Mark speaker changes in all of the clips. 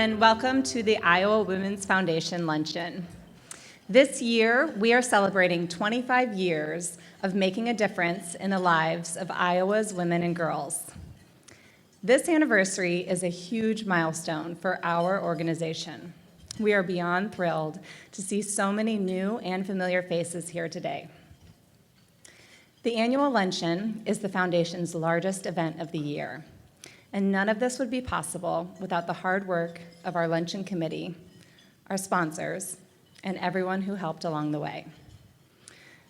Speaker 1: and welcome to the Iowa Women's Foundation Luncheon. This year, we are celebrating 25 years of making a difference in the lives of Iowa's women and girls. This anniversary is a huge milestone for our organization. We are beyond thrilled to see so many new and familiar faces here today. The annual luncheon is the Foundation's largest event of the year, and none of this would be possible without the hard work of our luncheon committee, our sponsors, and everyone who helped along the way.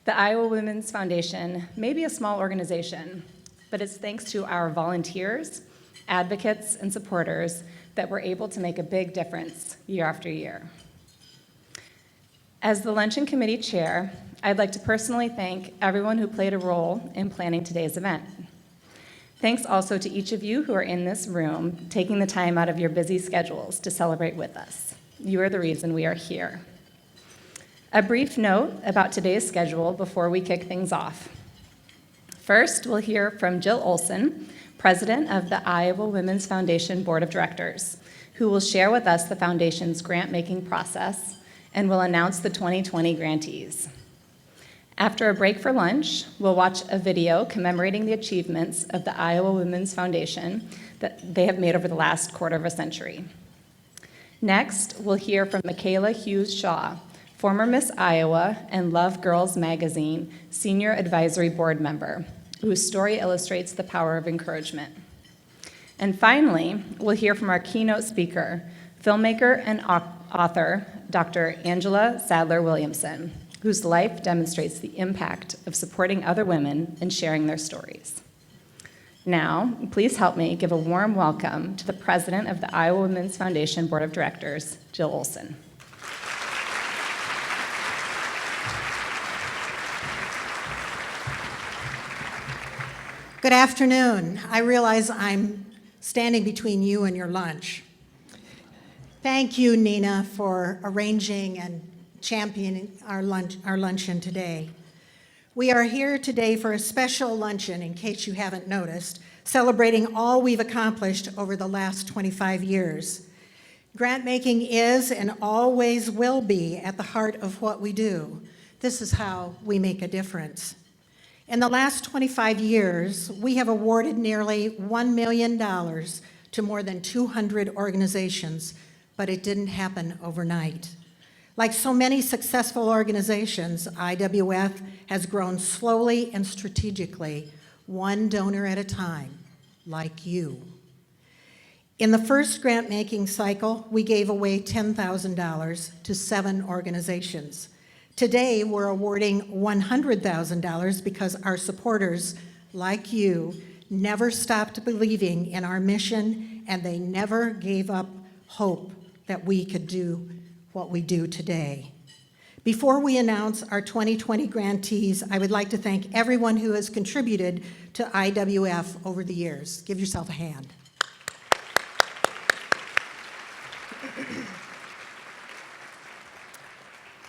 Speaker 1: The Iowa Women's Foundation may be a small organization, but it's thanks to our volunteers, advocates, and supporters that we're able to make a big difference year after year. As the luncheon committee chair, I'd like to personally thank everyone who played a role in planning today's event. Thanks also to each of you who are in this room, taking the time out of your busy schedules to celebrate with us. You are the reason we are here. A brief note about today's schedule before we kick things off. First, we'll hear from Jill Olson, President of the Iowa Women's Foundation Board of Directors, who will share with us the Foundation's grant-making process and will announce the 2020 grantees. After a break for lunch, we'll watch a video commemorating the achievements of the Iowa Women's Foundation that they have made over the last quarter of a century. Next, we'll hear from Michaela Hughes Shaw, former Miss Iowa and Love Girls magazine senior advisory board member, whose story illustrates the power of encouragement. And finally, we'll hear from our keynote speaker, filmmaker and author, Dr. Angela Sadler-Williamson, whose life demonstrates the impact of supporting other women and sharing their stories. Now, please help me give a warm welcome to the President of the Iowa Women's Foundation Board of Directors, Jill Olson.
Speaker 2: Good afternoon. I realize I'm standing between you and your lunch. Thank you, Nina, for arranging and championing our luncheon today. We are here today for a special luncheon, in case you haven't noticed, celebrating all we've accomplished over the last 25 years. Grant making is and always will be at the heart of what we do. This is how we make a difference. In the last 25 years, we have awarded nearly $1 million to more than 200 organizations, but it didn't happen overnight. Like so many successful organizations, IWF has grown slowly and strategically, one donor at a time, like you. In the first grant-making cycle, we gave away $10,000 to 7 organizations. Today, we're awarding $100,000 because our supporters, like you, never stopped believing in our mission, and they never gave up hope that we could do what we do today. Before we announce our 2020 grantees, I would like to thank everyone who has contributed to IWF over the years. Give yourself a hand.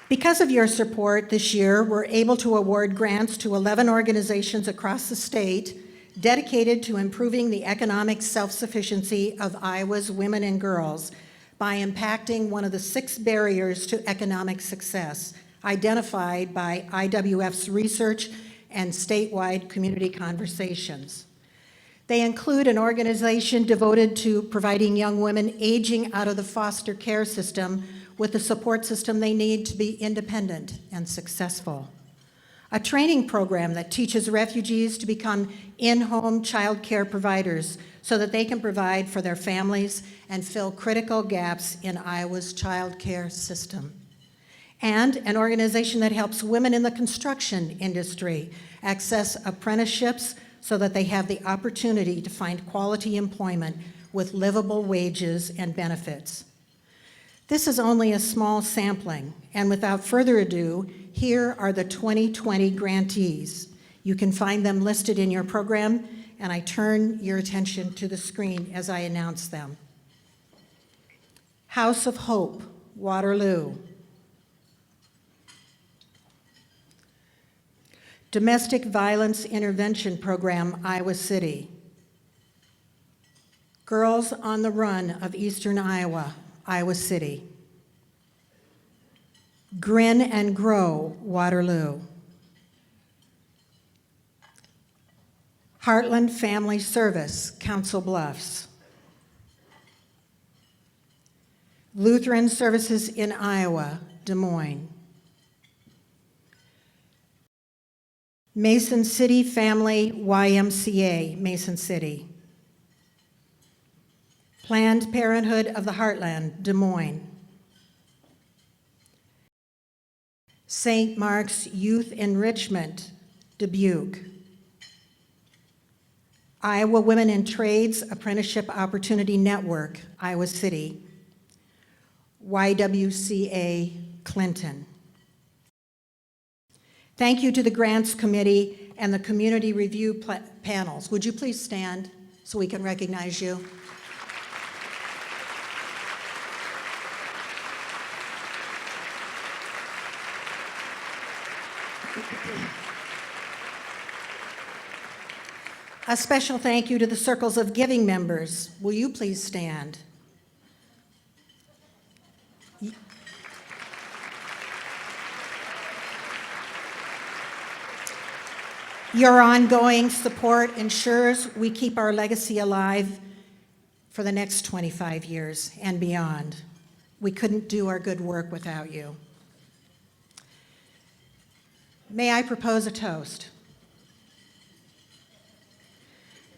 Speaker 2: Because of your support this year, we're able to award grants to 11 organizations across the state dedicated to improving the economic self-sufficiency of Iowa's women and girls by impacting one of the 6 barriers to economic success identified by IWF's research and statewide community conversations. They include an organization devoted to providing young women aging out of the foster care system with the support system they need to be independent and successful. A training program that teaches refugees to become in-home child care providers so that they can provide for their families and fill critical gaps in Iowa's child care system. And an organization that helps women in the construction industry access apprenticeships so that they have the opportunity to find quality employment with livable wages and benefits. This is only a small sampling, and without further ado, here are the 2020 grantees. You can find them listed in your program, and I turn your attention to the screen as I announce them. House of Hope, Waterloo. Domestic Violence Intervention Program, Iowa City. Girls on the Run of Eastern Iowa, Iowa City. Grin and Grow, Waterloo. Heartland Family Service, Council Bluffs. Lutheran Services in Iowa, Des Moines. Mason City Family YMCA, Mason City. Planned Parenthood of the Heartland, Des Moines. St. Mark's Youth Enrichment, Dubuque. Iowa Women in Trades Apprenticeship Opportunity Network, Iowa City. YWCA, Clinton. Thank you to the Grants Committee and the Community Review panels. Would you please stand so we can recognize you? A special thank you to the Circles of Giving members. Will you please stand? Your ongoing support ensures we keep our legacy alive for the next 25 years and beyond. We couldn't do our good work without you. May I propose a toast?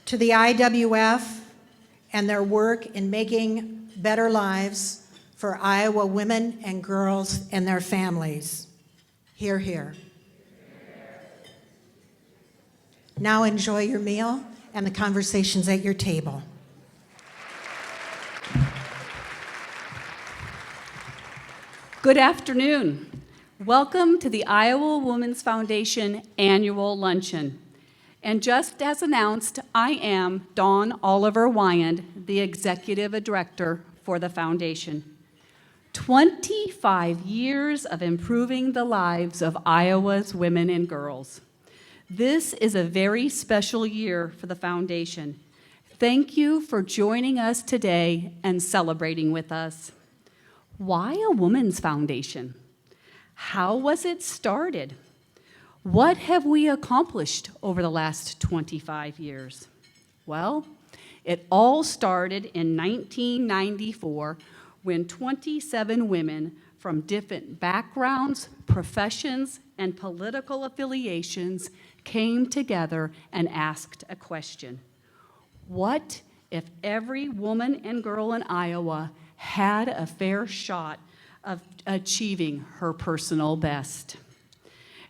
Speaker 2: To the IWF and their work in making better lives for Iowa women and girls and their families. Hear, hear. Now enjoy your meal and the conversations at your table.
Speaker 3: Good afternoon. Welcome to the Iowa Women's Foundation Annual Luncheon. And just as announced, I am Dawn Oliver Wyand, the Executive Director for the Foundation. 25 years of improving the lives of Iowa's women and girls. This is a very special year for the Foundation. Thank you for joining us today and celebrating with us. Why a Women's Foundation? How was it started? What have we accomplished over the last 25 years? Well, it all started in 1994 when 27 women from different backgrounds, professions, and political affiliations came together and asked a question. What if every woman and girl in Iowa had a fair shot of achieving her personal best?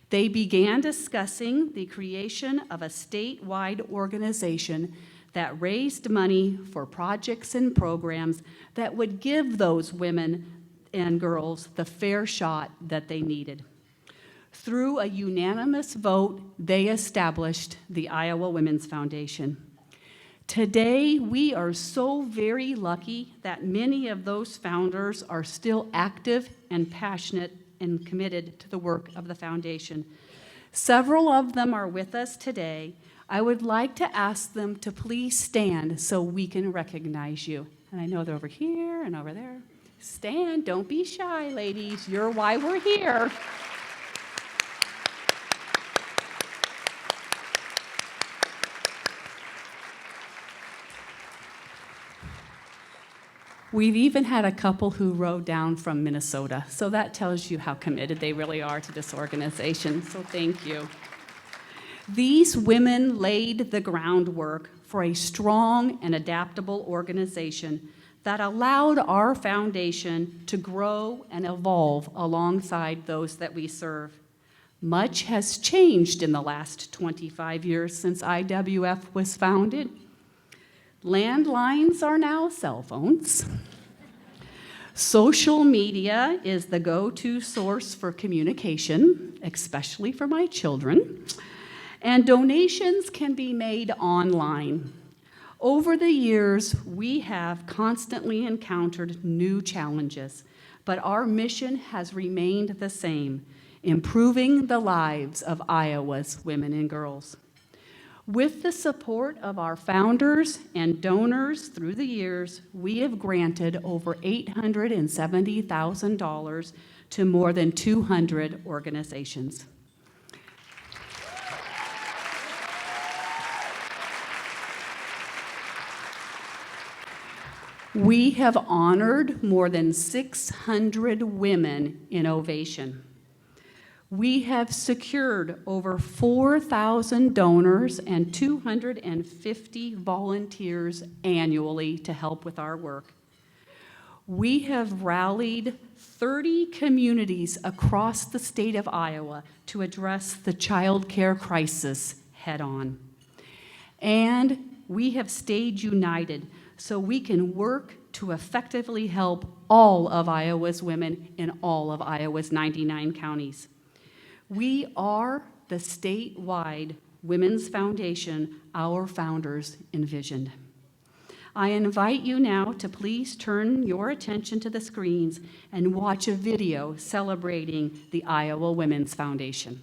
Speaker 3: They began discussing the creation of a statewide organization that raised money for projects and programs that would give those women and girls the fair shot that they needed. Through a unanimous vote, they established the Iowa Women's Foundation. Today, we are so very lucky that many of those founders are still active and passionate and committed to the work of the Foundation. Several of them are with us today. I would like to ask them to please stand so we can recognize you. And I know they're over here and over there. Stand, don't be shy, ladies. You're why we're here. We've even had a couple who rode down from Minnesota, so that tells you how committed they really are to this organization, so thank you. These women laid the groundwork for a strong and adaptable organization that allowed our foundation to grow and evolve alongside those that we serve. Much has changed in the last 25 years since IWF was founded. Landlines are now cell phones. Social media is the go-to source for communication, especially for my children. And donations can be made online. Over the years, we have constantly encountered new challenges, but our mission has remained the same, improving the lives of Iowa's women and girls. With the support of our founders and donors through the years, we have granted over $870,000 to more than 200 organizations. We have honored more than 600 women in ovation. We have secured over 4,000 donors and 250 volunteers annually to help with our work. We have rallied 30 communities across the state of Iowa to address the child care crisis head-on. And we have stayed united so we can work to effectively help all of Iowa's women in all of Iowa's 99 counties. We are the statewide women's foundation our founders envisioned. I invite you now to please turn your attention to the screens and watch a video celebrating the Iowa Women's Foundation.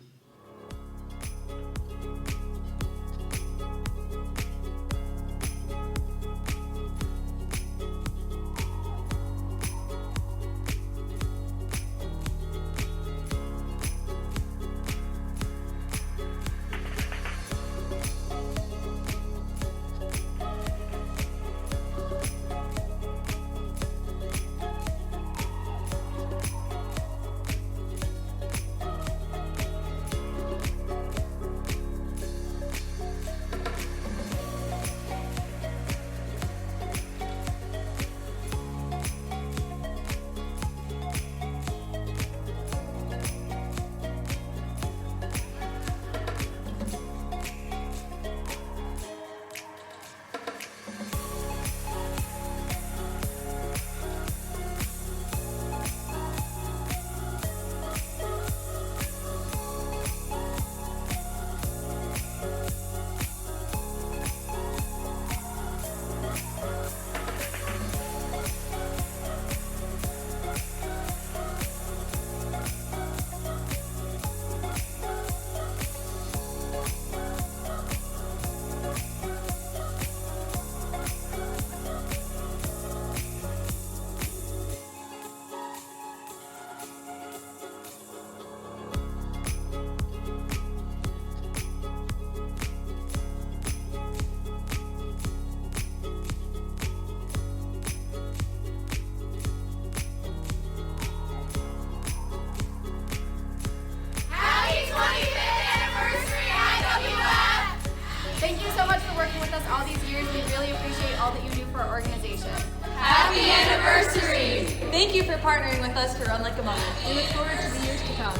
Speaker 4: Thank you so much for working with us all these years. We really appreciate all that you do for our organization.
Speaker 5: Happy anniversary!
Speaker 4: Thank you for partnering with us to run like a moment. We look forward to the years to come.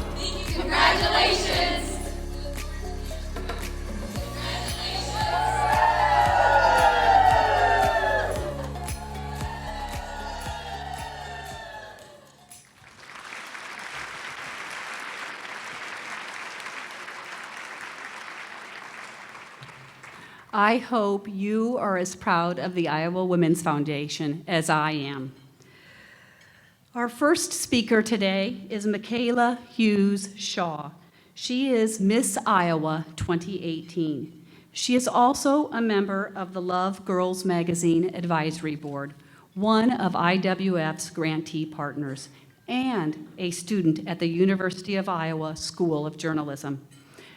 Speaker 5: Congratulations!
Speaker 3: I hope you are as proud of the Iowa Women's Foundation as I am. Our first speaker today is Michaela Hughes Shaw. She is Miss Iowa 2018. She is also a member of the Love Girls Magazine Advisory Board, one of IWF's grantee partners, and a student at the University of Iowa School of Journalism.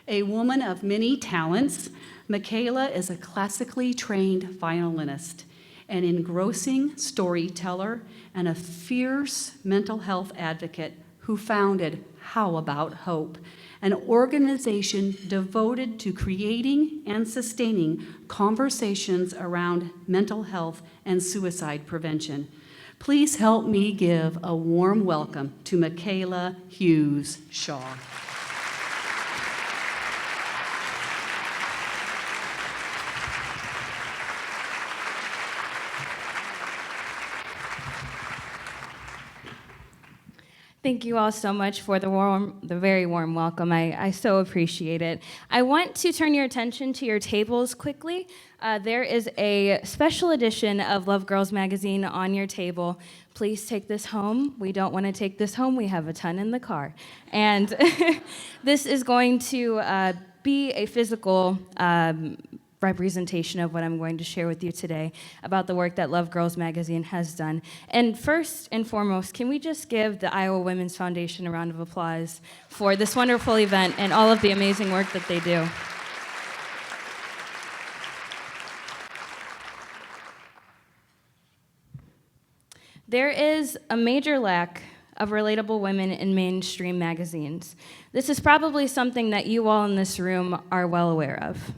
Speaker 3: A woman of many talents, Michaela is a classically trained violinist, an engrossing storyteller, and a fierce mental health advocate who founded How About Hope, an organization devoted to creating and sustaining conversations around mental health and suicide prevention. Please help me give a warm welcome to Michaela Hughes Shaw.
Speaker 6: Thank you all so much for the very warm welcome. I so appreciate it. I want to turn your attention to your tables quickly. There is a special edition of Love Girls Magazine on your table. Please take this home. We don't want to take this home. We have a ton in the car. And this is going to be a physical representation of what I'm going to share with you today about the work that Love Girls Magazine has done. And first and foremost, can we just give the Iowa Women's Foundation a round of applause for this wonderful event and all of the amazing work that they do. There is a major lack of relatable women in mainstream magazines. This is probably something that you all in this room are well aware of.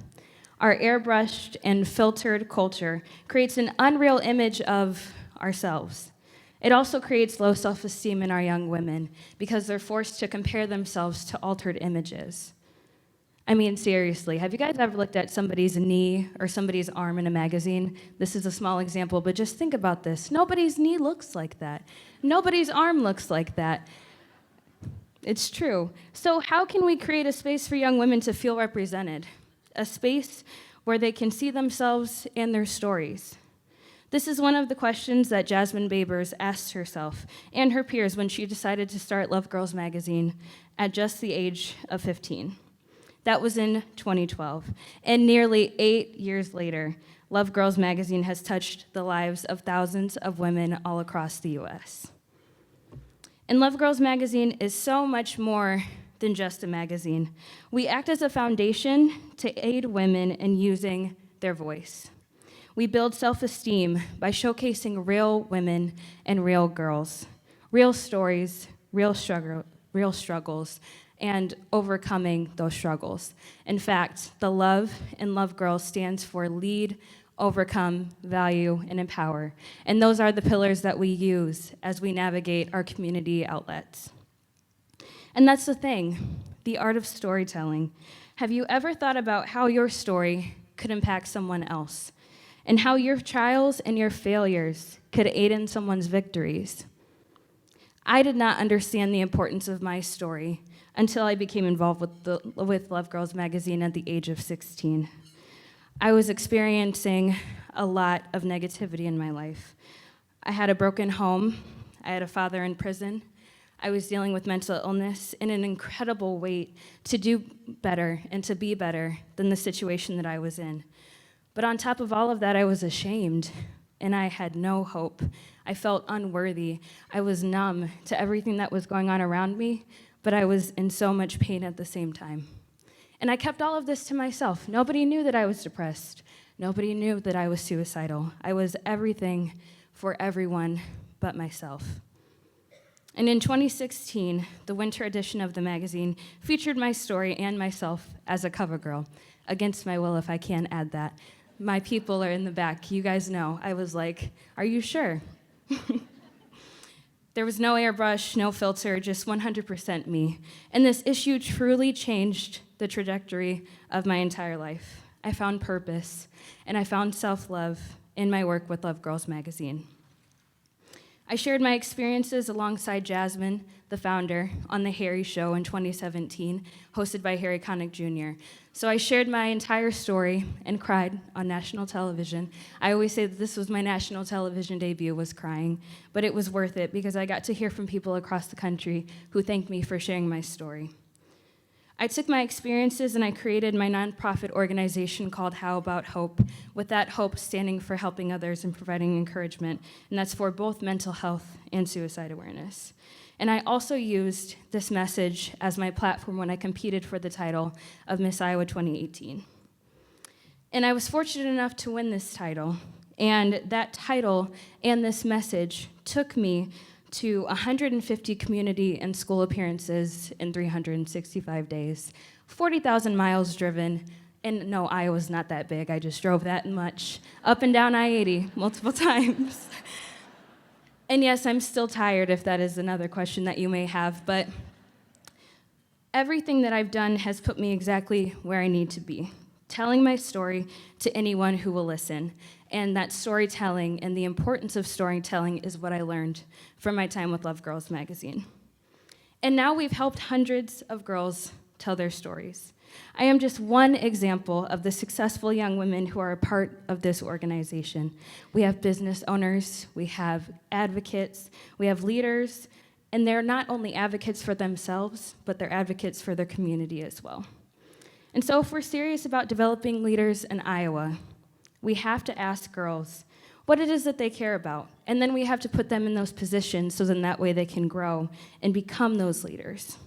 Speaker 6: Our airbrushed and filtered culture creates an unreal image of ourselves. It also creates low self-esteem in our young women because they're forced to compare themselves to altered images. I mean, seriously, have you guys ever looked at somebody's knee or somebody's arm in a magazine? This is a small example, but just think about this. Nobody's knee looks like that. Nobody's arm looks like that. It's true. So how can we create a space for young women to feel represented? A space where they can see themselves and their stories. This is one of the questions that Jasmine Babers asked herself and her peers when she decided to start Love Girls Magazine at just the age of 15. That was in 2012. And nearly 8 years later, Love Girls Magazine has touched the lives of thousands of women all across the US. And Love Girls Magazine is so much more than just a magazine. We act as a foundation to aid women in using their voice. We build self-esteem by showcasing real women and real girls, real stories, real struggles, and overcoming those struggles. In fact, the Love in Love Girls stands for lead, overcome, value, and empower. And those are the pillars that we use as we navigate our community outlets. And that's the thing, the art of storytelling. Have you ever thought about how your story could impact someone else? And how your trials and your failures could aid in someone's victories? I did not understand the importance of my story until I became involved with Love Girls Magazine at the age of 16. I was experiencing a lot of negativity in my life. I had a broken home. I had a father in prison. I was dealing with mental illness and an incredible weight to do better and to be better than the situation that I was in. But on top of all of that, I was ashamed, and I had no hope. I felt unworthy. I was numb to everything that was going on around me, but I was in so much pain at the same time. And I kept all of this to myself. Nobody knew that I was depressed. Nobody knew that I was suicidal. I was everything for everyone but myself. And in 2016, the winter edition of the magazine featured my story and myself as a cover girl, against my will, if I can add that. My people are in the back. You guys know. I was like, are you sure? There was no airbrush, no filter, just 100% me. And this issue truly changed the trajectory of my entire life. I found purpose, and I found self-love in my work with Love Girls Magazine. I shared my experiences alongside Jasmine, the founder, on The Harry Show in 2017, hosted by Harry Connick Jr. So I shared my entire story and cried on national television. I always say that this was my national television debut, was crying, but it was worth it because I got to hear from people across the country who thanked me for sharing my story. I took my experiences and I created my nonprofit organization called How About Hope, with that hope standing for helping others and providing encouragement, and that's for both mental health and suicide awareness. And I also used this message as my platform when I competed for the title of Miss Iowa 2018. And I was fortunate enough to win this title, and that title and this message took me to 150 community and school appearances in 365 days, 40,000 miles driven, and no, Iowa's not that big, I just drove that much, up and down I-80 multiple times. And yes, I'm still tired, if that is another question that you may have, but everything that I've done has put me exactly where I need to be, telling my story to anyone who will listen. And that storytelling and the importance of storytelling is what I learned from my time with Love Girls Magazine. And now we've helped hundreds of girls tell their stories. I am just one example of the successful young women who are a part of this organization. We have business owners, we have advocates, we have leaders, and they're not only advocates for themselves, but they're advocates for their community as well. And so if we're serious about developing leaders in Iowa, we have to ask girls what it is that they care about. And then we have to put them in those positions so then that way they can grow and become those leaders.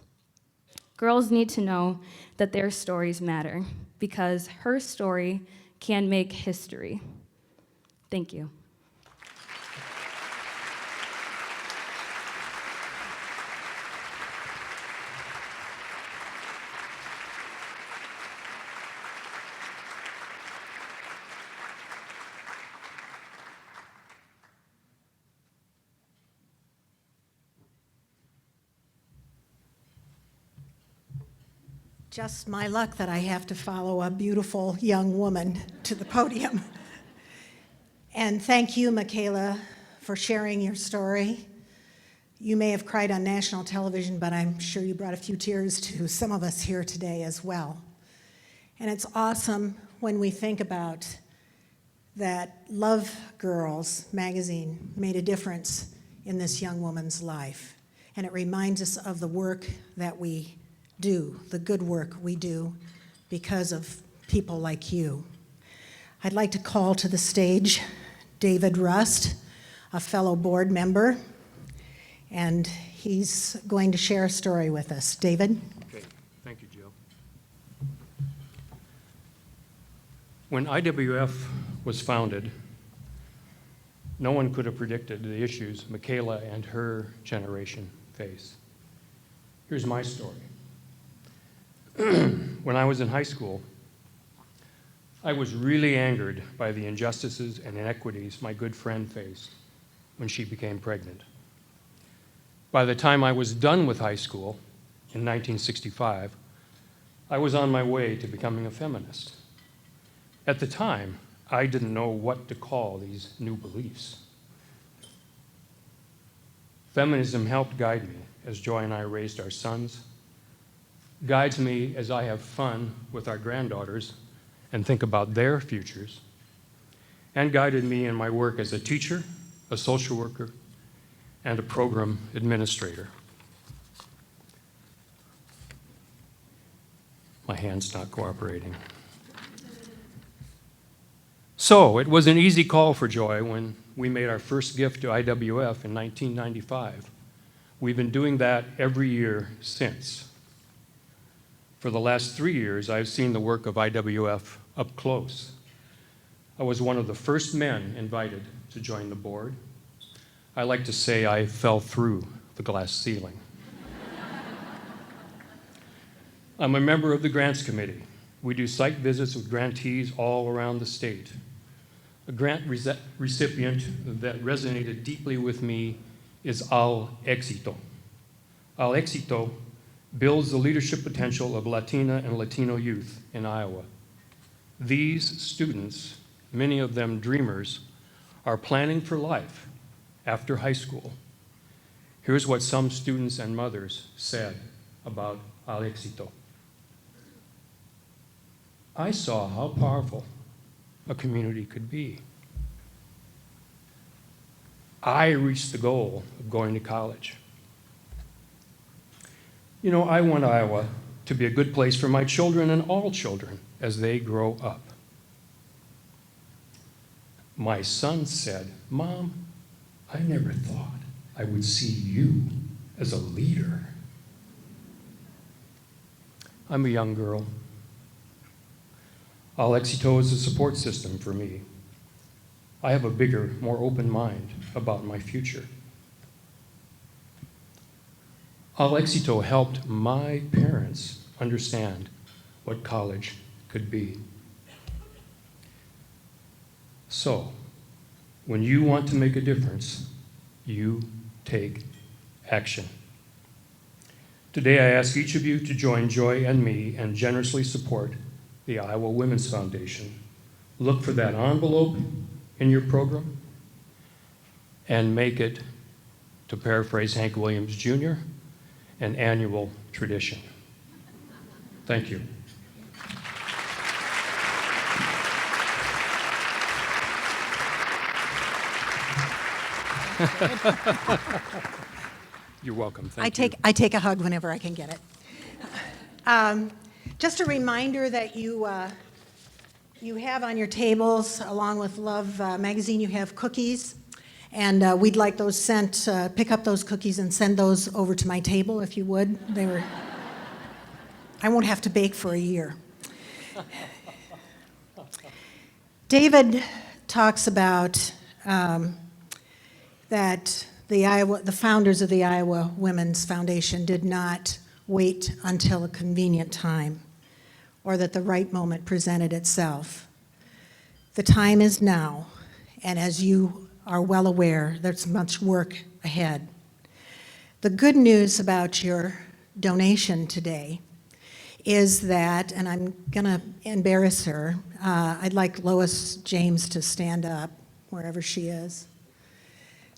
Speaker 6: Girls need to know that their stories matter because her story can make history. Thank you.
Speaker 2: Just my luck that I have to follow a beautiful young woman to the podium. And thank you, Michaela, for sharing your story. You may have cried on national television, but I'm sure you brought a few tears to some of us here today as well. And it's awesome when we think about that Love Girls magazine made a difference in this young woman's life. And it reminds us of the work that we do, the good work we do because of people like you. I'd like to call to the stage David Rust, a fellow board member, and he's going to share a story with us. David?
Speaker 7: Okay, thank you, Jill. When IWF was founded, no one could have predicted the issues Michaela and her generation face. Here's my story. When I was in high school, I was really angered by the injustices and inequities my good friend faced when she became pregnant. By the time I was done with high school in 1965, I was on my way to becoming a feminist. At the time, I didn't know what to call these new beliefs. Feminism helped guide me as Joy and I raised our sons, guides me as I have fun with our granddaughters and think about their futures, and guided me in my work as a teacher, a social worker, and a program administrator. My hand's not cooperating. So it was an easy call for Joy when we made our first gift to IWF in 1995. We've been doing that every year since. For the last 3 years, I've seen the work of IWF up close. I was one of the first men invited to join the board. I like to say I fell through the glass ceiling. I'm a member of the Grants Committee. We do site visits with grantees all around the state. A grant recipient that resonated deeply with me is Al Éxito. Al Éxito builds the leadership potential of Latina and Latino youth in Iowa. These students, many of them dreamers, are planning for life after high school. Here's what some students and mothers said about Al Éxito. I saw how powerful a community could be. I reached the goal of going to college. You know, I want Iowa to be a good place for my children and all children as they grow up. My son said, Mom, I never thought I would see you as a leader. I'm a young girl. Al Éxito is a support system for me. I have a bigger, more open mind about my future. Al Éxito helped my parents understand what college could be. So, when you want to make a difference, you take action. Today, I ask each of you to join Joy and me and generously support the Iowa Women's Foundation. Look for that envelope in your program and make it, to paraphrase Hank Williams Jr., an annual tradition. Thank you. You're welcome. Thank you.
Speaker 2: I take a hug whenever I can get it. Just a reminder that you have on your tables, along with Love magazine, you have cookies. And we'd like those sent, pick up those cookies and send those over to my table if you would. I won't have to bake for a year. David talks about that the founders of the Iowa Women's Foundation did not wait until a convenient time or that the right moment presented itself. The time is now, and as you are well aware, there's much work ahead. The good news about your donation today is that, and I'm going to embarrass her, I'd like Lois James to stand up wherever she is.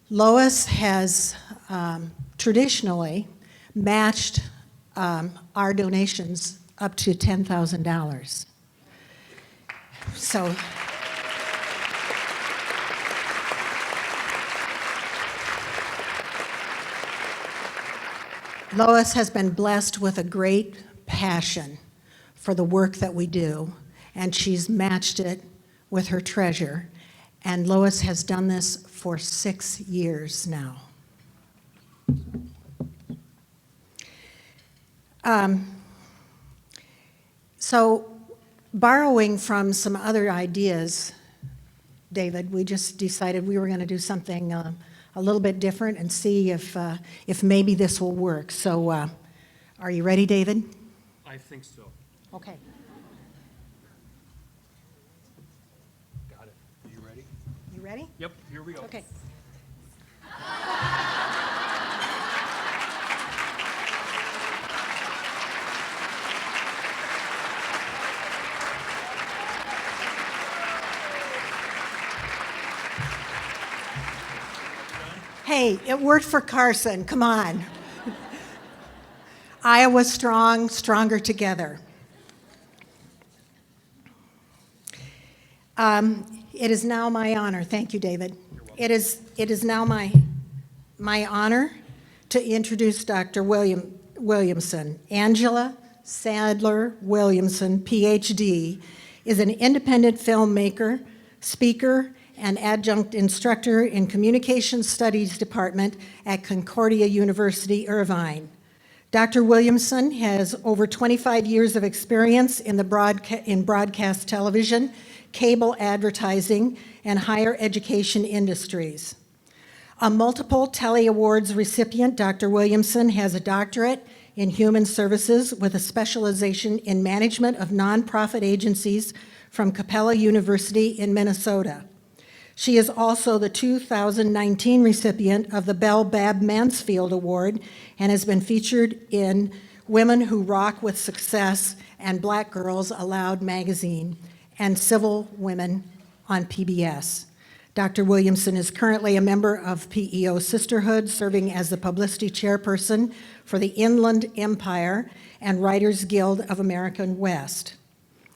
Speaker 2: Lois has traditionally matched our donations up to $10,000. So Lois has been blessed with a great passion for the work that we do, and she's matched it with her treasure. And Lois has done this for 6 years now. So borrowing from some other ideas, David, we just decided we were going to do something a little bit different and see if maybe this will work. So are you ready, David?
Speaker 7: I think so.
Speaker 2: Okay.
Speaker 7: Got it. Are you ready?
Speaker 2: You ready?
Speaker 7: Yep, here we go.
Speaker 2: Okay. Hey, it worked for Carson. Come on. Iowa strong, stronger together. It is now my honor. Thank you, David. It is now my honor to introduce Dr. Williamson. Angela Sadler Williamson, PhD, is an independent filmmaker, speaker, and adjunct instructor in Communications Studies Department at Concordia University, Irvine. Dr. Williamson has over 25 years of experience in broadcast television, cable advertising, and higher education industries. A multiple Telly Awards recipient, Dr. Williamson has a doctorate in human services with a specialization in management of nonprofit agencies from Capella University in Minnesota. She is also the 2019 recipient of the Belle Bab Mansfield Award and has been featured in Women Who Rock with Success and Black Girls Aloud magazine and Civil Women on PBS. Dr. Williamson is currently a member of PEO Sisterhood, serving as the publicity chairperson for the Inland Empire and Writers Guild of American West.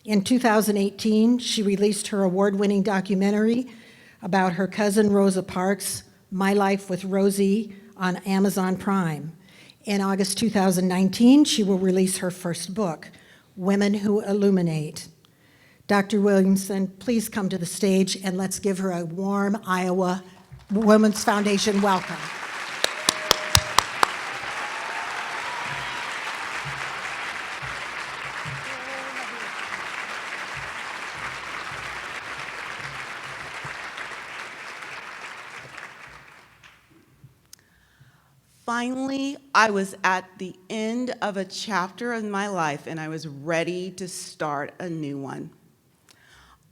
Speaker 2: In 2018, she released her award-winning documentary about her cousin Rosa Parks, My Life with Rosie, on Amazon Prime. In August 2019, she will release her first book, Women Who Illuminate. Dr. Williamson, please come to the stage and let's give her a warm Iowa Women's Foundation welcome.
Speaker 8: Finally, I was at the end of a chapter of my life and I was ready to start a new one.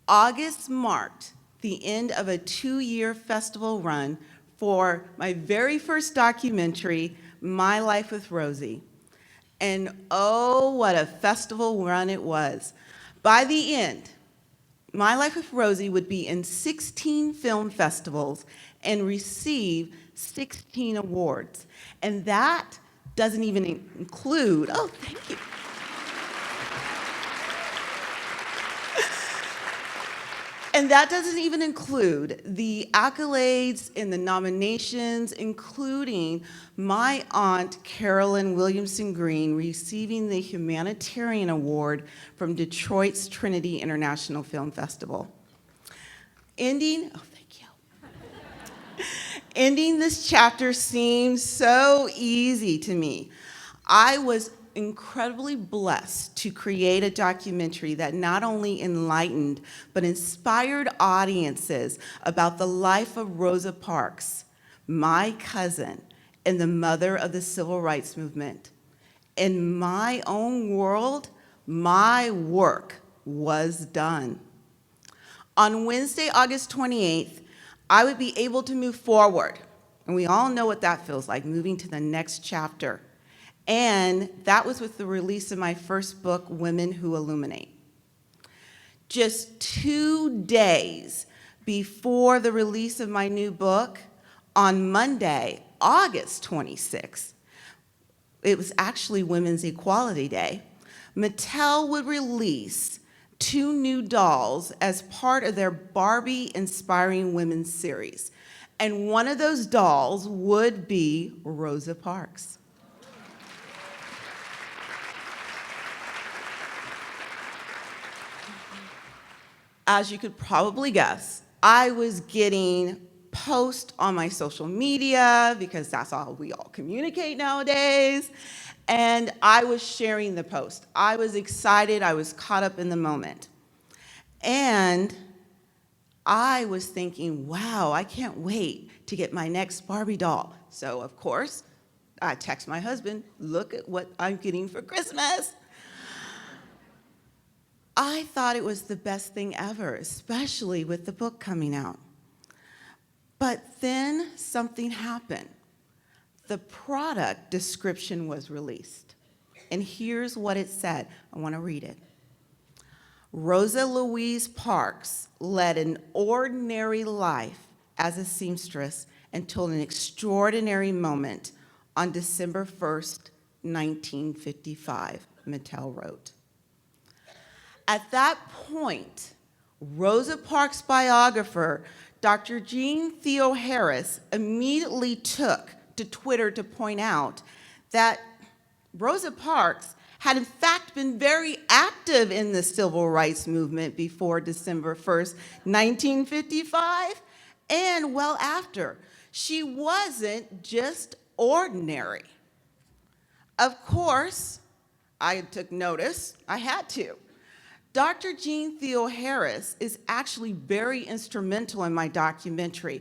Speaker 8: August marked the end of a 2-year festival run for my very first documentary, My Life with Rosie. And oh, what a festival run it was. By the end, My Life with Rosie would be in 16 film festivals and receive 16 awards. And that doesn't even include, oh, thank you. And that doesn't even include the accolades and the nominations, including my aunt, Carolyn Williamson Green, receiving the Humanitarian Award from Detroit's Trinity International Film Festival. Ending this chapter seems so easy to me. I was incredibly blessed to create a documentary that not only enlightened but inspired audiences about the life of Rosa Parks, my cousin and the mother of the civil rights movement. In my own world, my work was done. On Wednesday, August 28th, I would be able to move forward. And we all know what that feels like, moving to the next chapter. And that was with the release of my first book, Women Who Illuminate. Just 2 days before the release of my new book, on Monday, August 26th, it was actually Women's Equality Day, Mattel would release 2 new dolls as part of their Barbie Inspiring Women series. And one of those dolls would be Rosa Parks. As you could probably guess, I was getting posts on my social media because that's how we all communicate nowadays. And I was sharing the post. I was excited. I was caught up in the moment. And I was thinking, wow, I can't wait to get my next Barbie doll. So, of course, I text my husband, look at what I'm getting for Christmas. I thought it was the best thing ever, especially with the book coming out. But then something happened. The product description was released. And here's what it said. I want to read it. Rosa Louise Parks led an ordinary life as a seamstress until an extraordinary moment on December 1st, 1955, Mattel wrote. At that point, Rosa Parks' biographer, Dr. Jean Theo Harris, immediately took to Twitter to point out that Rosa Parks had in fact been very active in the civil rights movement before December 1st, 1955, and well after. She wasn't just ordinary. Of course, I took notice. I had to. Dr. Jean Theo Harris is actually very instrumental in my documentary.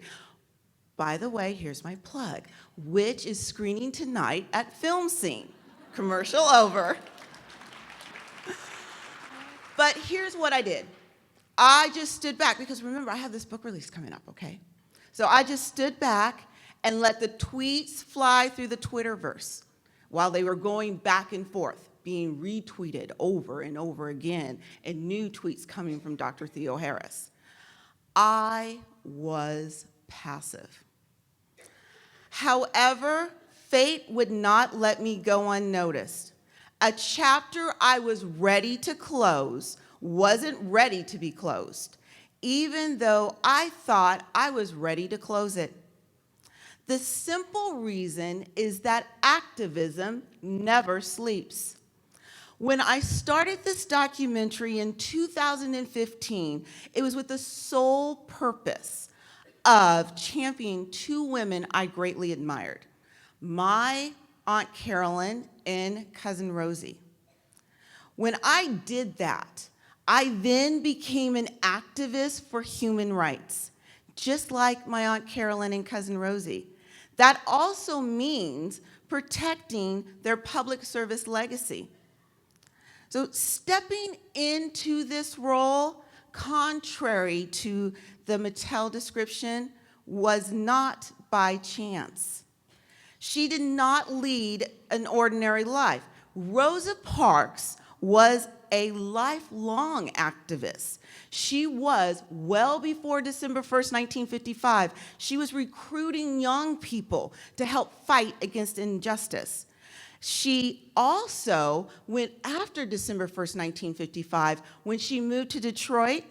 Speaker 8: By the way, here's my plug, which is screening tonight at Film Scene. Commercial over. But here's what I did. I just stood back, because remember, I have this book release coming up, okay? So I just stood back and let the tweets fly through the Twitterverse while they were going back and forth, being retweeted over and over again, and new tweets coming from Dr. Theo Harris. I was passive. However, fate would not let me go unnoticed. A chapter I was ready to close wasn't ready to be closed, even though I thought I was ready to close it. The simple reason is that activism never sleeps. When I started this documentary in 2015, it was with the sole purpose of championing 2 women I greatly admired, my Aunt Carolyn and Cousin Rosie. When I did that, I then became an activist for human rights, just like my Aunt Carolyn and Cousin Rosie. That also means protecting their public service legacy. So stepping into this role, contrary to the Mattel description, was not by chance. She did not lead an ordinary life. Rosa Parks was a lifelong activist. She was, well before December 1st, 1955, she was recruiting young people to help fight against injustice. She also went after December 1st, 1955, when she moved to Detroit,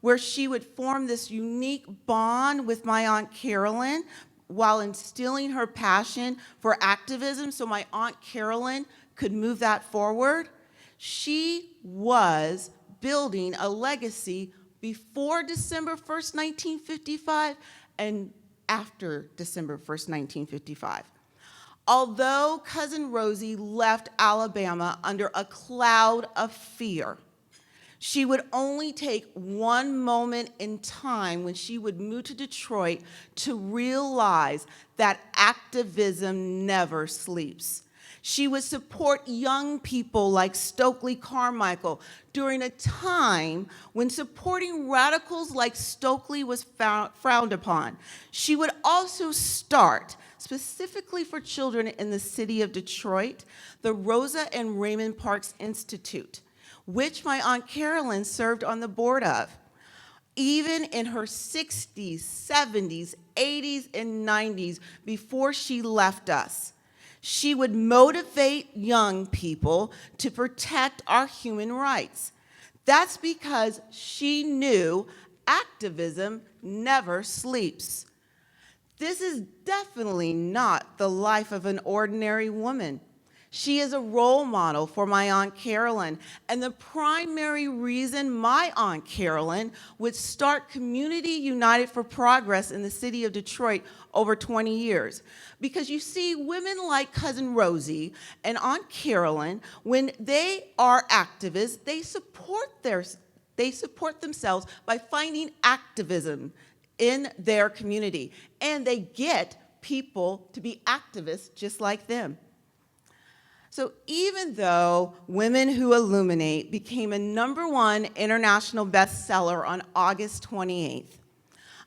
Speaker 8: where she would form this unique bond with my Aunt Carolyn while instilling her passion for activism so my Aunt Carolyn could move that forward. She was building a legacy before December 1st, 1955, and after December 1st, 1955. Although Cousin Rosie left Alabama under a cloud of fear, she would only take one moment in time when she would move to Detroit to realize that activism never sleeps. She would support young people like Stokely Carmichael during a time when supporting radicals like Stokely was frowned upon. She would also start, specifically for children in the city of Detroit, the Rosa and Raymond Parks Institute, which my Aunt Carolyn served on the board of. Even in her 60s, 70s, 80s, and 90s, before she left us, she would motivate young people to protect our human rights. That's because she knew activism never sleeps. This is definitely not the life of an ordinary woman. She is a role model for my Aunt Carolyn, and the primary reason my Aunt Carolyn would start Community United for Progress in the city of Detroit over 20 years. Because you see, women like Cousin Rosie and Aunt Carolyn, when they are activists, they support themselves by finding activism in their community, and they get people to be activists just like them. So even though Women Who Illuminate became a #1 international bestseller on August 28th,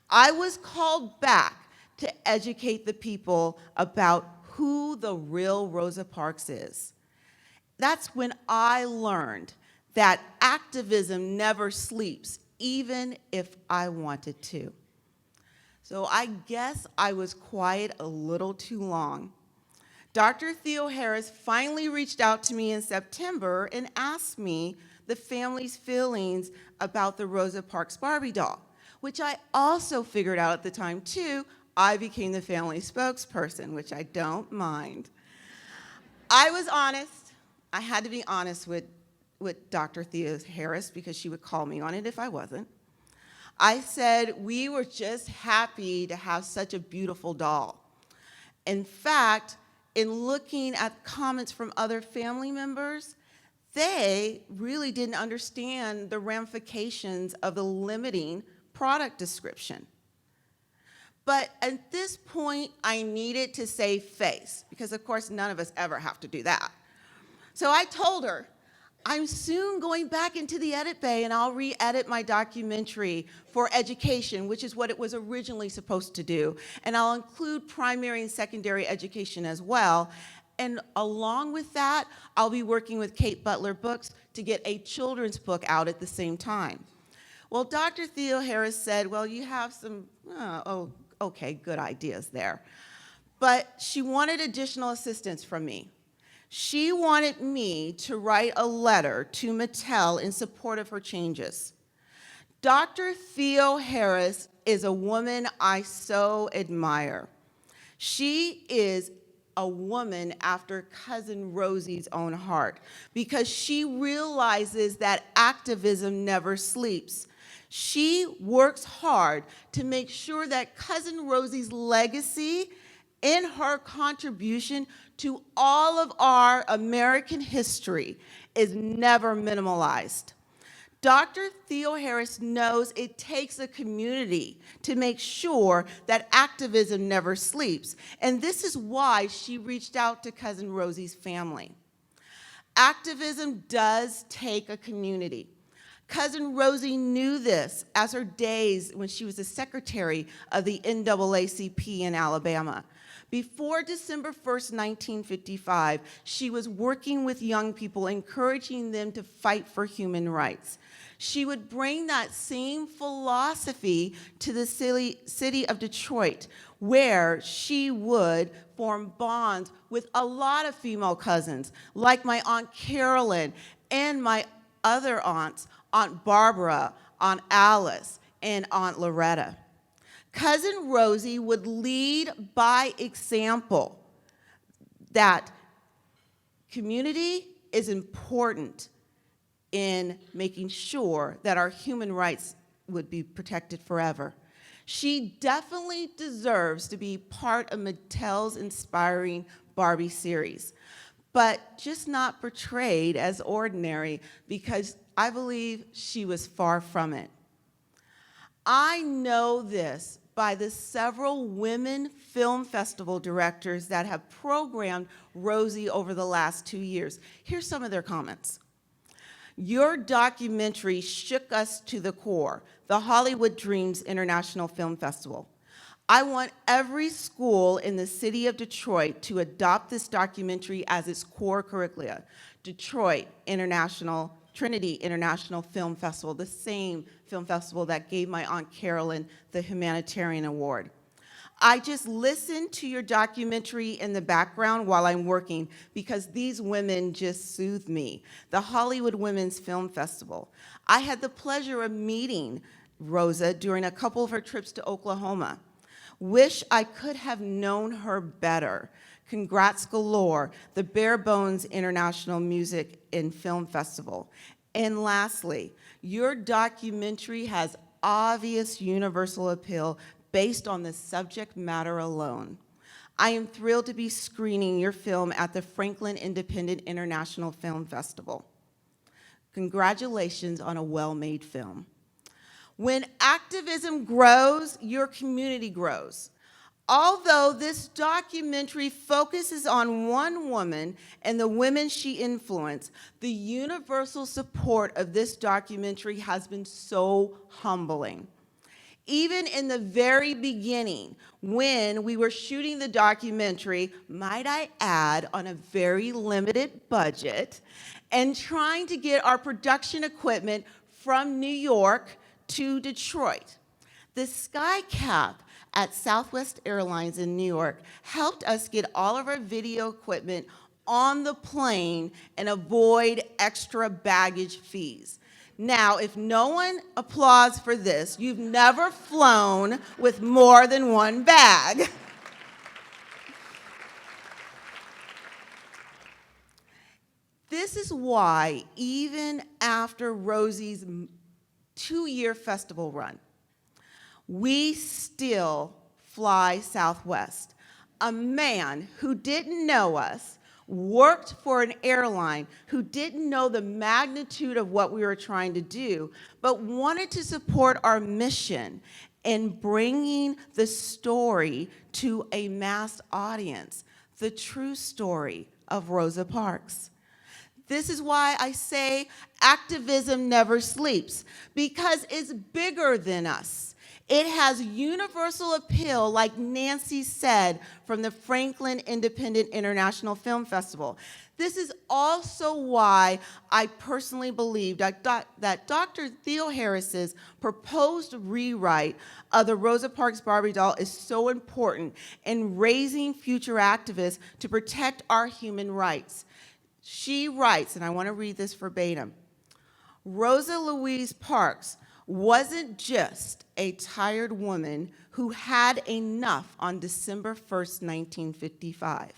Speaker 8: I was called back to educate the people about who the real Rosa Parks is. That's when I learned that activism never sleeps, even if I wanted to. So I guess I was quiet a little too long. Dr. Theo Harris finally reached out to me in September and asked me the family's feelings about the Rosa Parks Barbie doll, which I also figured out at the time too. I became the family spokesperson, which I don't mind. I was honest. I had to be honest with Dr. Theo Harris because she would call me on it if I wasn't. I said we were just happy to have such a beautiful doll. In fact, in looking at comments from other family members, they really didn't understand the ramifications of the limiting product description. But at this point, I needed to save face, because of course none of us ever have to do that. So I told her, I'm soon going back into the edit bay and I'll re-edit my documentary for education, which is what it was originally supposed to do. And I'll include primary and secondary education as well. And along with that, I'll be working with Kate Butler Books to get a children's book out at the same time. Well, Dr. Theo Harris said, well, you have some, okay, good ideas there. But she wanted additional assistance from me. She wanted me to write a letter to Mattel in support of her changes. Dr. Theo Harris is a woman I so admire. She is a woman after Cousin Rosie's own heart because she realizes that activism never sleeps. She works hard to make sure that Cousin Rosie's legacy and her contribution to all of our American history is never minimalized. Dr. Theo Harris knows it takes a community to make sure that activism never sleeps, and this is why she reached out to Cousin Rosie's family. Activism does take a community. Cousin Rosie knew this as her days when she was the secretary of the NAACP in Alabama. Before December 1st, 1955, she was working with young people, encouraging them to fight for human rights. She would bring that same philosophy to the city of Detroit, where she would form bonds with a lot of female cousins, like my Aunt Carolyn and my other aunts, Aunt Barbara, Aunt Alice, and Aunt Loretta. Cousin Rosie would lead by example that community is important in making sure that our human rights would be protected forever. She definitely deserves to be part of Mattel's inspiring Barbie series, but just not portrayed as ordinary, because I believe she was far from it. I know this by the several women film festival directors that have programmed Rosie over the last 2 years. Here's some of their comments. Your documentary shook us to the core, the Hollywood Dreams International Film Festival. I want every school in the city of Detroit to adopt this documentary as its core curricula. Detroit International, Trinity International Film Festival, the same film festival that gave my Aunt Carolyn the Humanitarian Award. I just listen to your documentary in the background while I'm working because these women just soothe me. The Hollywood Women's Film Festival. I had the pleasure of meeting Rosa during a couple of her trips to Oklahoma. Wish I could have known her better. Congrats galore, the Bare Bones International Music and Film Festival. And lastly, your documentary has obvious universal appeal based on the subject matter alone. I am thrilled to be screening your film at the Franklin Independent International Film Festival. Congratulations on a well-made film. When activism grows, your community grows. Although this documentary focuses on one woman and the women she influenced, the universal support of this documentary has been so humbling. Even in the very beginning, when we were shooting the documentary, might I add, on a very limited budget, and trying to get our production equipment from New York to Detroit, the Sky Cap at Southwest Airlines in New York helped us get all of our video equipment on the plane and avoid extra baggage fees. Now, if no one applauds for this, you've never flown with more than one bag. This is why, even after Rosie's 2-year festival run, we still fly Southwest. A man who didn't know us worked for an airline who didn't know the magnitude of what we were trying to do, but wanted to support our mission in bringing the story to a mass audience, the true story of Rosa Parks. This is why I say activism never sleeps, because it's bigger than us. It has universal appeal, like Nancy said, from the Franklin Independent International Film Festival. This is also why I personally believe that Dr. Theo Harris's proposed rewrite of the Rosa Parks Barbie doll is so important in raising future activists to protect our human rights. She writes, and I want to read this verbatim, Rosa Louise Parks wasn't just a tired woman who had enough on December 1st, 1955.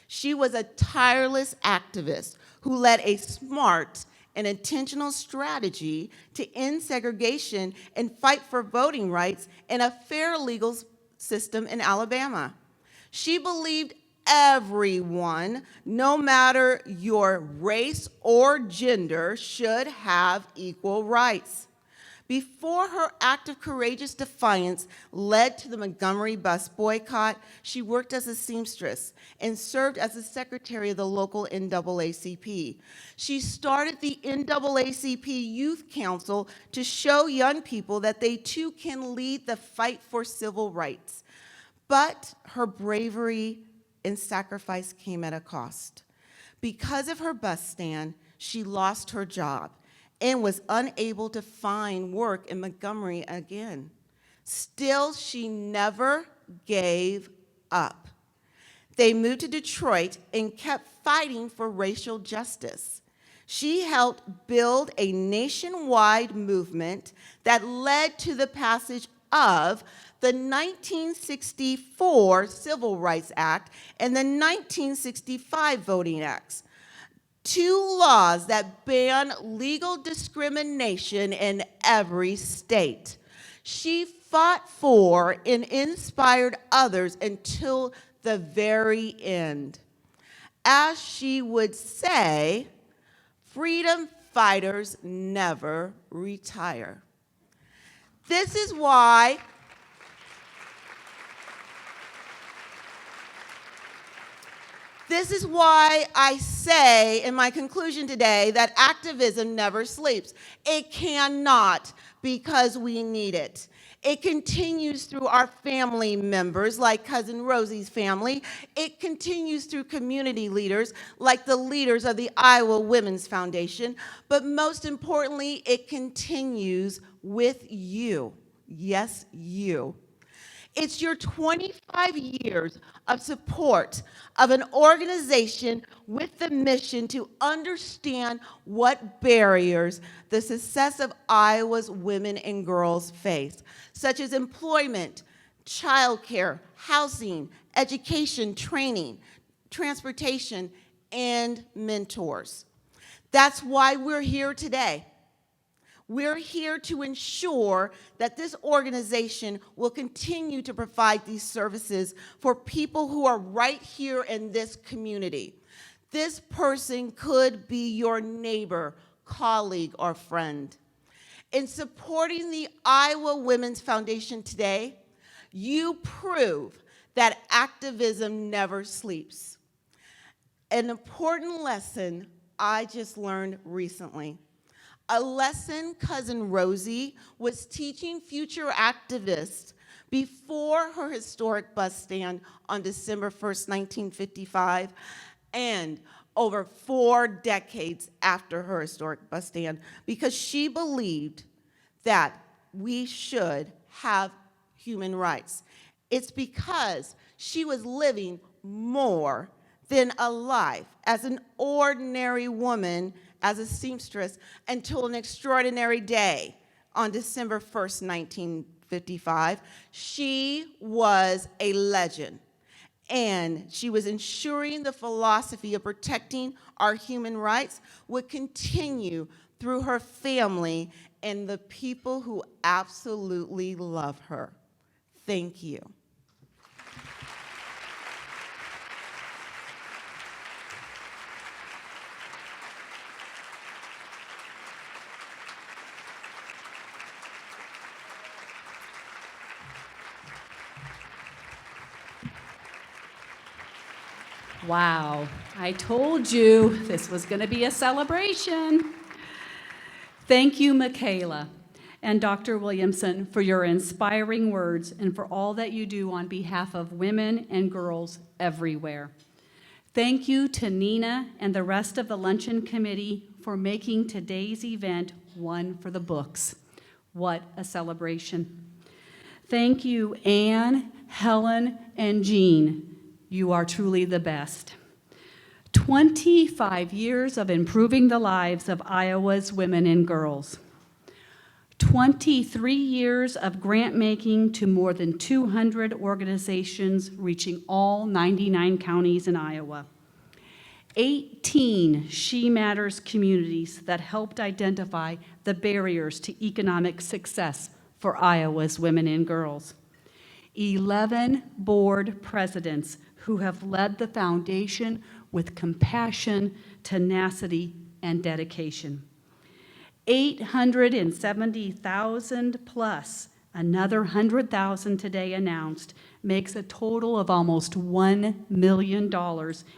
Speaker 8: She was a tireless activist who led a smart and intentional strategy to end segregation and fight for voting rights and a fair legal system in Alabama. She believed everyone, no matter your race or gender, should have equal rights. Before her act of courageous defiance led to the Montgomery bus boycott, she worked as a seamstress and served as the secretary of the local NAACP. She started the NAACP Youth Council to show young people that they too can lead the fight for civil rights. But her bravery and sacrifice came at a cost. Because of her bus stand, she lost her job and was unable to find work in Montgomery again. Still, she never gave up. They moved to Detroit and kept fighting for racial justice. She helped build a nationwide movement that led to the passage of the 1964 Civil Rights Act and the 1965 Voting Acts, two laws that ban legal discrimination in every state. She fought for and inspired others until the very end. As she would say, freedom fighters never retire. This is why I say in my conclusion today that activism never sleeps. It cannot, because we need it. It continues through our family members, like Cousin Rosie's family. It continues through community leaders, like the leaders of the Iowa Women's Foundation. But most importantly, it continues with you. Yes, you. It's your 25 years of support of an organization with the mission to understand what barriers the success of Iowa's women and girls face, such as employment, childcare, housing, education, training, transportation, and mentors. That's why we're here today. We're here to ensure that this organization will continue to provide these services for people who are right here in this community. This person could be your neighbor, colleague, or friend. In supporting the Iowa Women's Foundation today, you prove that activism never sleeps. An important lesson I just learned recently. A lesson Cousin Rosie was teaching future activists before her historic bus stand on December 1st, 1955, and over 4 decades after her historic bus stand, because she believed that we should have human rights. It's because she was living more than a life as an ordinary woman, as a seamstress, until an extraordinary day on December 1st, 1955. She was a legend, and she was ensuring the philosophy of protecting our human rights would continue through her family and the people who absolutely love her. Thank you.
Speaker 3: Wow, I told you this was going to be a celebration. Thank you, Michaela and Dr. Williamson, for your inspiring words and for all that you do on behalf of women and girls everywhere. Thank you to Nina and the rest of the Luncheon Committee for making today's event one for the books. What a celebration. Thank you, Anne, Helen, and Jean. You are truly the best. 25 years of improving the lives of Iowa's women and girls. 23 years of grant making to more than 200 organizations reaching all 99 counties in Iowa. 18 She Matters communities that helped identify the barriers to economic success for Iowa's women and girls. 11 board presidents who have led the foundation with compassion, tenacity, and dedication. 870,000 plus, another 100,000 today announced, makes a total of almost $1 million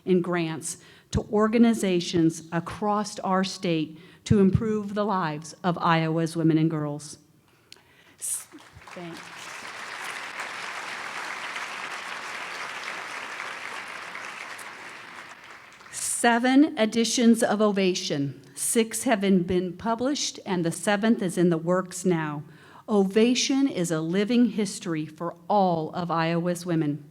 Speaker 3: in grants to organizations across our state to improve the lives of Iowa's women and girls. Thanks. Seven editions of Ovation. 6 have been published, and the 7th is in the works now. Ovation is a living history for all of Iowa's women.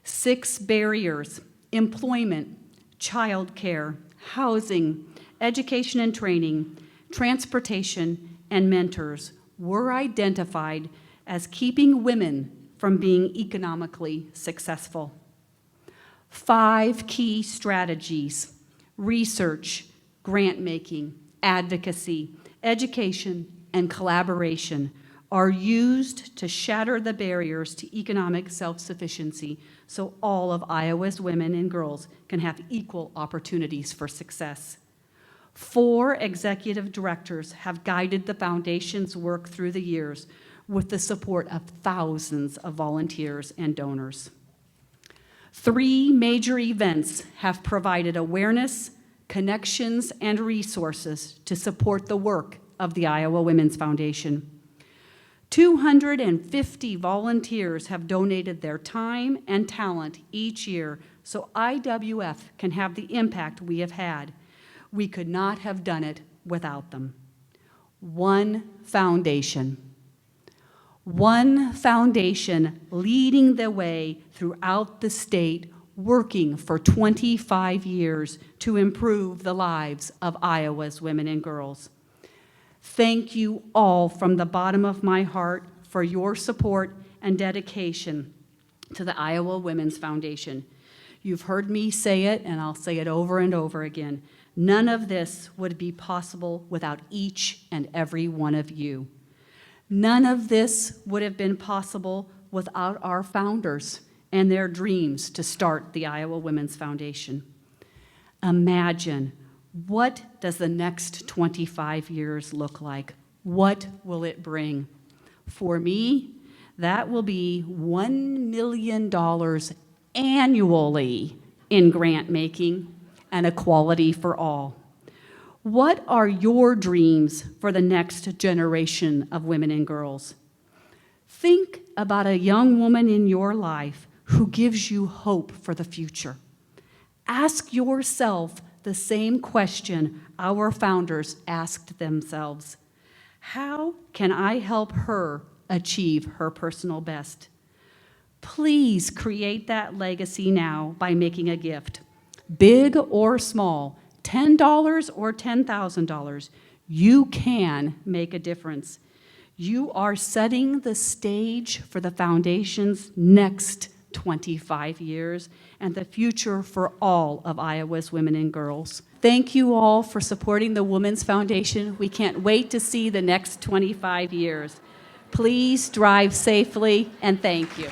Speaker 3: 6 barriers: employment, childcare, housing, education and training, transportation, and mentors were identified as keeping women from being economically successful. 5 key strategies: research, grant making, advocacy, education, and collaboration are used to shatter the barriers to economic self-sufficiency so all of Iowa's women and girls can have equal opportunities for success. 4 executive directors have guided the foundation's work through the years with the support of thousands of volunteers and donors. 3 major events have provided awareness, connections, and resources to support the work of the Iowa Women's Foundation. 250 volunteers have donated their time and talent each year so IWF can have the impact we have had. We could not have done it without them. One foundation leading the way throughout the state, working for 25 years to improve the lives of Iowa's women and girls. Thank you all from the bottom of my heart for your support and dedication to the Iowa Women's Foundation. You've heard me say it, and I'll say it over and over again. None of this would be possible without each and every one of you. None of this would have been possible without our founders and their dreams to start the Iowa Women's Foundation. Imagine, what does the next 25 years look like? What will it bring? For me, that will be $1 million annually in grant making and equality for all. What are your dreams for the next generation of women and girls? Think about a young woman in your life who gives you hope for the future. Ask yourself the same question our founders asked themselves. How can I help her achieve her personal best? Please create that legacy now by making a gift, big or small, $10 or $10,000. You can make a difference. You are setting the stage for the foundation's next 25 years and the future for all of Iowa's women and girls. Thank you all for supporting the Women's Foundation. We can't wait to see the next 25 years. Please drive safely, and thank you.